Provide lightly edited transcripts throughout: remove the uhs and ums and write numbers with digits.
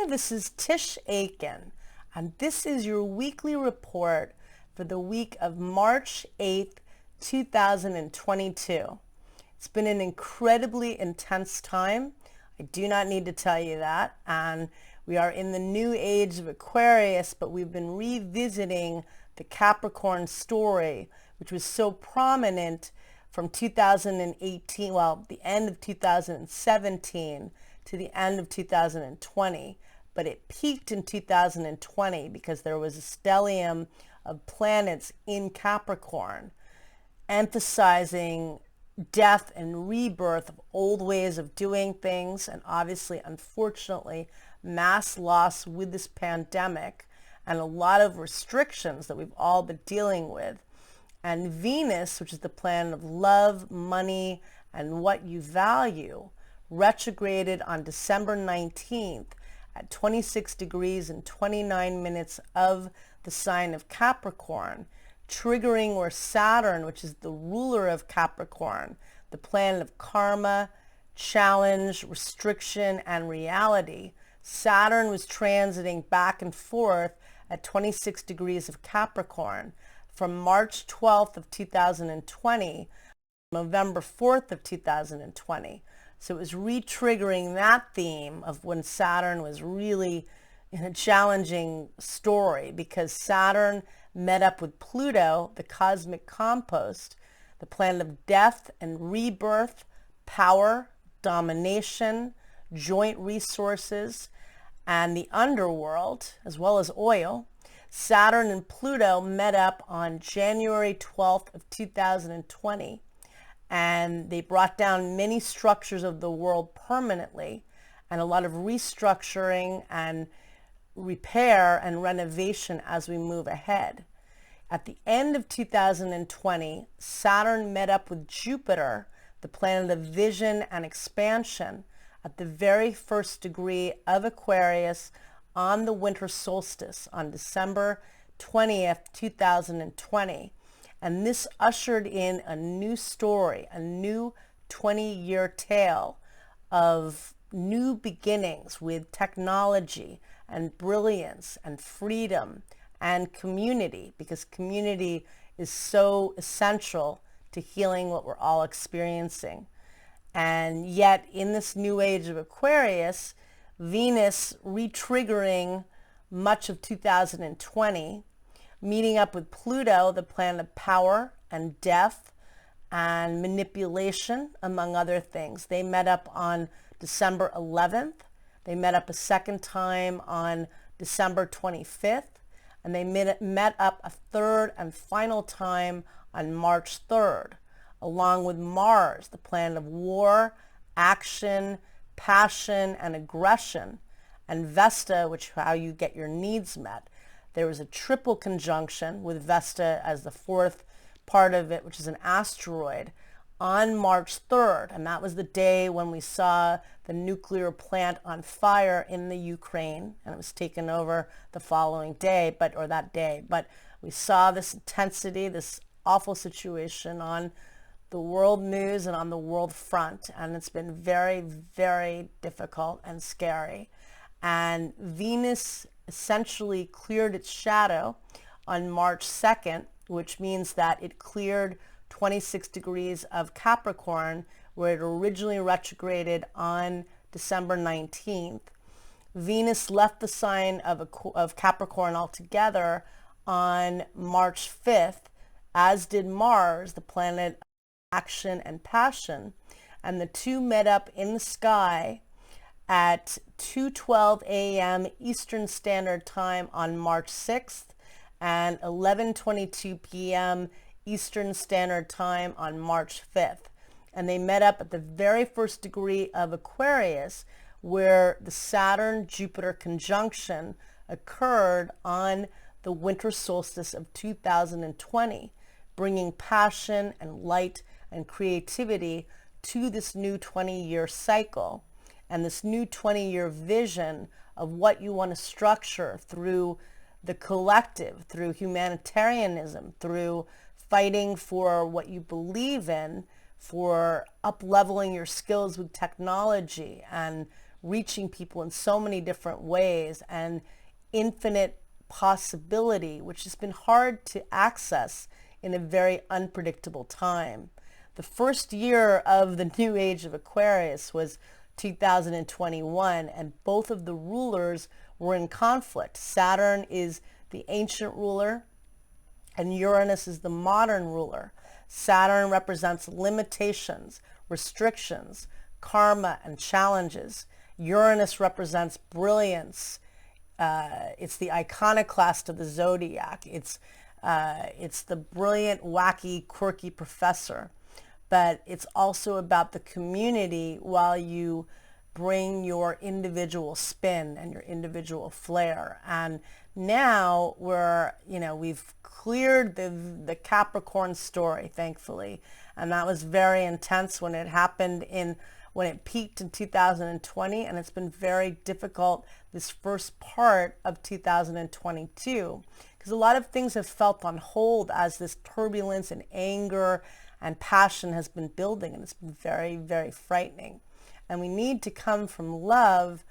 Hi, this is Tisch Aitken, and this is your weekly report for the week of March 8th, 2022. It's been an incredibly intense time. I do not need to tell you that. And we are in the new age of Aquarius, but we've been revisiting the Capricorn story, which was so prominent from 2018, well, the end of 2017 to the end of 2020. But it peaked in 2020 because there was a stellium of planets in Capricorn, emphasizing death and rebirth of old ways of doing things, and obviously, unfortunately, mass loss with this pandemic and a lot of restrictions that we've all been dealing with. And Venus, which is the planet of love, money, and what you value, retrograded on December 19th at 26 degrees and 29 minutes of the sign of Capricorn, triggering where Saturn, which is the ruler of Capricorn, the planet of karma, challenge, restriction, and reality. Saturn was transiting back and forth at 26 degrees of Capricorn from March 12th of 2020, November 4th of 2020. So it was re-triggering that theme of when Saturn was really in a challenging story, because Saturn met up with Pluto, the cosmic compost, the planet of death and rebirth, power, domination, joint resources, and the underworld, as well as oil. Saturn and Pluto met up on January 12th of 2020, and they brought down many structures of the world permanently, and a lot of restructuring and repair and renovation as we move ahead. At the end of 2020, Saturn met up with Jupiter, the planet of vision and expansion, at the very first degree of Aquarius on the winter solstice on December 20th, 2020. And this ushered in a new story, a new 20-year tale of new beginnings with technology and brilliance and freedom and community, because community is so essential to healing what we're all experiencing. And yet in this new age of Aquarius, Venus re-triggering much of 2020, meeting up with Pluto, the planet of power and death and manipulation, among other things. They met up on December 11th. They met up a second time on December 25th. And they met up a third and final time on March 3rd, along with Mars, the planet of war, action, passion, and aggression, and Vesta, which is how you get your needs met. There was a triple conjunction with Vesta as the fourth part of it, which is an asteroid, on March 3rd. And that was the day when we saw the nuclear plant on fire in the Ukraine, and it was taken over the following day, or that day. But we saw this intensity, this awful situation on the world news and on the world front, and it's been very, very difficult and scary. And Venus essentially cleared its shadow on March 2nd, which means that it cleared 26 degrees of Capricorn, where it originally retrograded on December 19th. Venus left the sign of Capricorn altogether on March 5th, as did Mars, the planet of action and passion, and the two met up in the sky at 2:12 a.m. Eastern Standard Time on March 6th and 11:22 p.m. Eastern Standard Time on March 5th. And they met up at the very first degree of Aquarius, where the Saturn-Jupiter conjunction occurred on the winter solstice of 2020, bringing passion and light and creativity to this new 20-year cycle and this new 20-year vision of what you want to structure through the collective, through humanitarianism, through fighting for what you believe in, for up-leveling your skills with technology and reaching people in so many different ways, and infinite possibility, which has been hard to access in a very unpredictable time. The first year of the new age of Aquarius was 2021, and both of the rulers were in conflict. Saturn is the ancient ruler and Uranus is the modern ruler. Saturn represents limitations, restrictions, karma, and challenges. Uranus represents brilliance. It's the iconoclast of the zodiac. It's the brilliant, wacky, quirky professor. But it's also about the community while you bring your individual spin and your individual flair. And now we've cleared the Capricorn story, thankfully. And that was very intense when it happened when it peaked in 2020, and it's been very difficult this first part of 2022 because a lot of things have felt on hold as this turbulence and anger and passion has been building, and it's been very, very frightening. And we need to come from love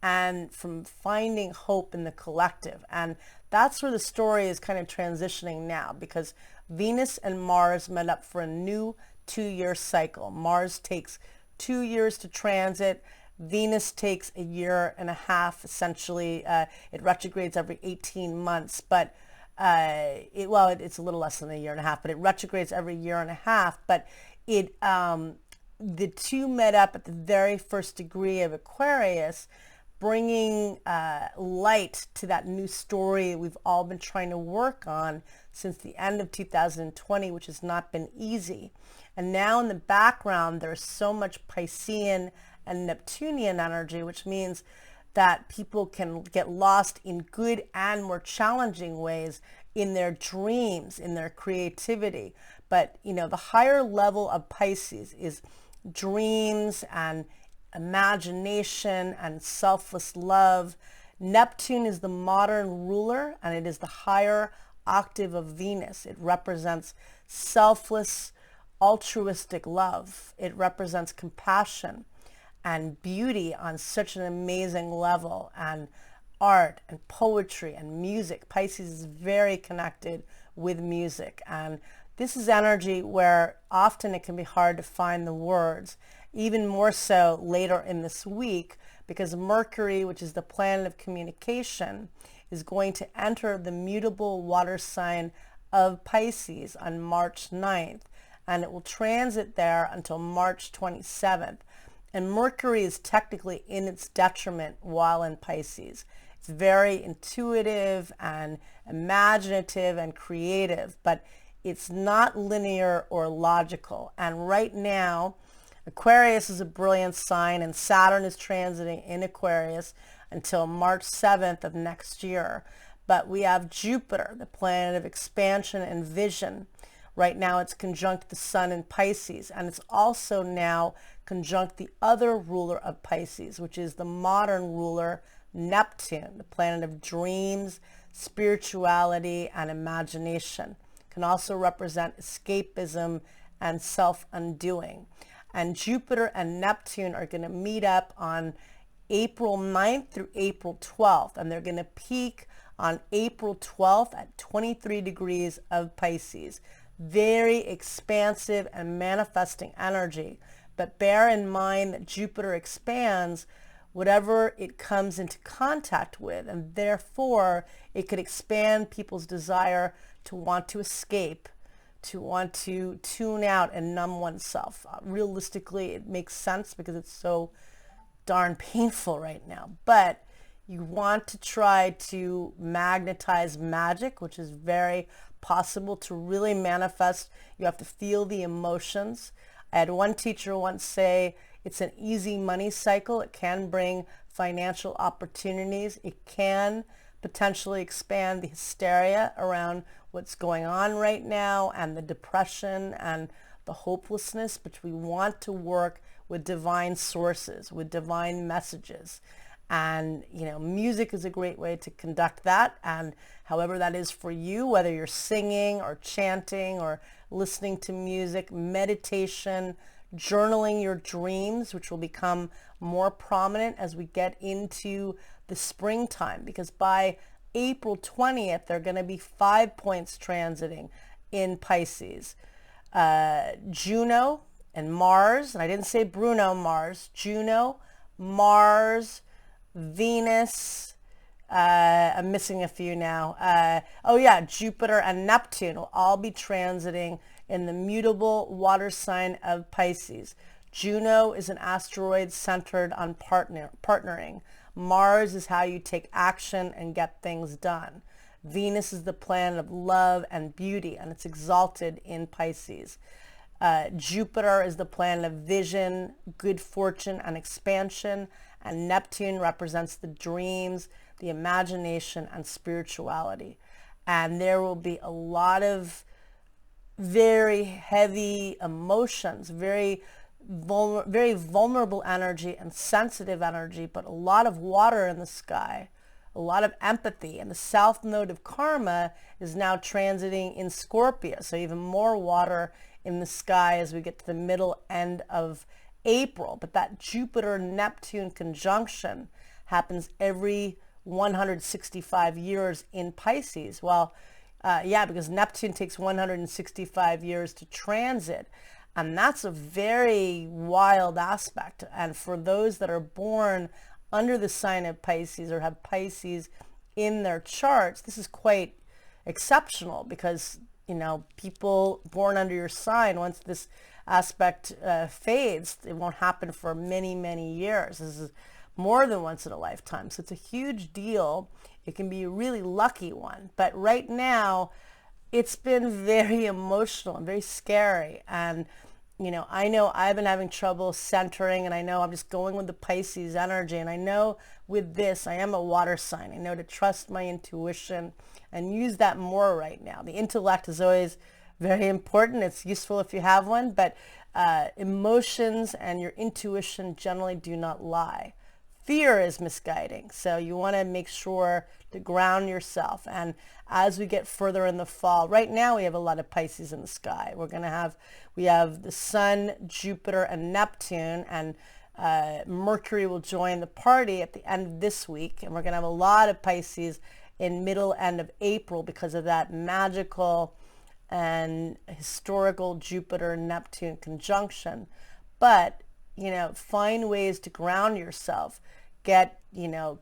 and from finding hope in the collective. And that's where the story is kind of transitioning now, because Venus and Mars met up for a new 2-year cycle. Mars takes 2 years to transit. Venus takes 1.5 years, essentially. It retrogrades every 18 months, but it's a little less than 1.5 years, but it retrogrades every 1.5 years. But the two met up at the very first degree of Aquarius, bringing light to that new story we've all been trying to work on since the end of 2020, which has not been easy. And now in the background, there's so much Piscean and Neptunian energy, which means that people can get lost in good and more challenging ways in their dreams, in their creativity. But, the higher level of Pisces is dreams and imagination and selfless love. Neptune is the modern ruler, and it is the higher octave of Venus. It represents selfless, altruistic love. It represents compassion and beauty on such an amazing level, and art and poetry and music. Pisces is very connected with music, and this is energy where often it can be hard to find the words, even more so later in this week, because Mercury, which is the planet of communication, is going to enter the mutable water sign of Pisces on March 9th, and it will transit there until March 27th. And Mercury is technically in its detriment while in Pisces. It's very intuitive and imaginative and creative, but it's not linear or logical. And right now, Aquarius is a brilliant sign, and Saturn is transiting in Aquarius until March 7th of next year. But we have Jupiter, the planet of expansion and vision. Right now it's conjunct the sun in Pisces, and it's also now conjunct the other ruler of Pisces, which is the modern ruler, Neptune, the planet of dreams, spirituality, and imagination. Can also represent escapism and self-undoing. And Jupiter and Neptune are going to meet up on April 9th through April 12th, and they're going to peak on April 12th at 23 degrees of Pisces. Very expansive and manifesting energy. But bear in mind that Jupiter expands whatever it comes into contact with, and therefore it could expand people's desire to want to escape, to want to tune out and numb oneself. Realistically, it makes sense because it's so darn painful right now. But you want to try to magnetize magic, which is very possible to really manifest. You have to feel the emotions. I had one teacher once say, it's an easy money cycle. It can bring financial opportunities. It can potentially expand the hysteria around what's going on right now and the depression and the hopelessness, but we want to work with divine sources, with divine messages. And, music is a great way to conduct that. And however that is for you, whether you're singing or chanting or listening to music, meditation, journaling your dreams, which will become more prominent as we get into the springtime, because by April 20th, there are going to be 5 points transiting in Pisces. Juno and Mars, and I didn't say Bruno Mars, Juno, Mars, Venus, I'm missing a few now. Oh yeah, Jupiter and Neptune will all be transiting in the mutable water sign of Pisces. Juno is an asteroid centered on partnering. Mars is how you take action and get things done. Venus is the planet of love and beauty, and it's exalted in Pisces. Jupiter is the planet of vision, good fortune, and expansion, and Neptune represents the dreams, the imagination, and spirituality. And there will be a lot of very heavy emotions, very vulnerable energy and sensitive energy, but a lot of water in the sky, a lot of empathy. And the south node of karma is now transiting in Scorpio, so even more water in the sky as we get to the middle end of April. But that Jupiter-Neptune conjunction happens every 165 years in Pisces. Well, yeah, because Neptune takes 165 years to transit. And that's a very wild aspect. And for those that are born under the sign of Pisces or have Pisces in their charts, this is quite exceptional, because, you know, people born under your sign, once this aspect fades, it won't happen for many, many years. This is more than once in a lifetime. So it's a huge deal. It can be a really lucky one. But right now, it's been very emotional and very scary. And, you know I've been having trouble centering, and I know I'm just going with the Pisces energy. And I know with this, I am a water sign. I know to trust my intuition and use that more right now. The intellect is always very important. It's useful if you have one, but emotions and your intuition generally do not lie. Fear is misguiding. So you want to make sure to ground yourself. And as we get further in the fall, right now we have a lot of Pisces in the sky. We have the Sun, Jupiter, and Neptune, and Mercury will join the party at the end of this week. And we're going to have a lot of Pisces in middle end of April because of that magical and historical Jupiter-Neptune conjunction. But, find ways to ground yourself. Get,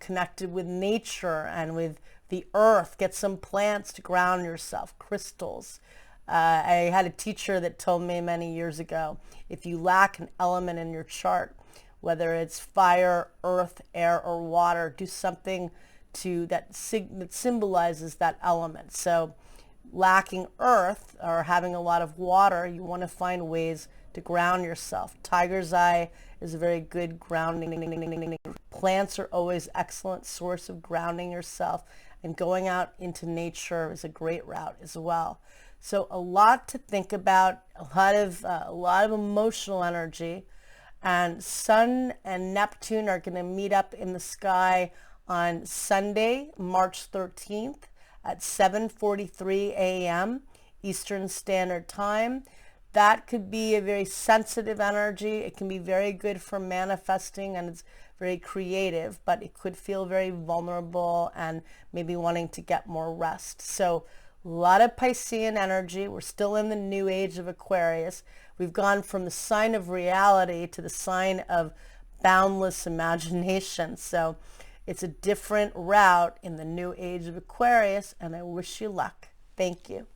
connected with nature and with the earth. Get some plants to ground yourself, crystals. I had a teacher that told me many years ago, if you lack an element in your chart, whether it's fire, earth, air, or water, do something that symbolizes that element. So lacking earth or having a lot of water, you want to find ways to ground yourself. Tiger's eye is a very good grounding. Plants are always excellent source of grounding yourself, and going out into nature is a great route as well. So a lot to think about, a lot of emotional energy, and Sun and Neptune are going to meet up in the sky on Sunday, March 13th at 7:43 a.m. Eastern Standard Time. That could be a very sensitive energy. It can be very good for manifesting, and it's very creative, but it could feel very vulnerable and maybe wanting to get more rest. So a lot of Piscean energy. We're still in the new age of Aquarius. We've gone from the sign of reality to the sign of boundless imagination. So it's a different route in the new age of Aquarius, and I wish you luck. Thank you.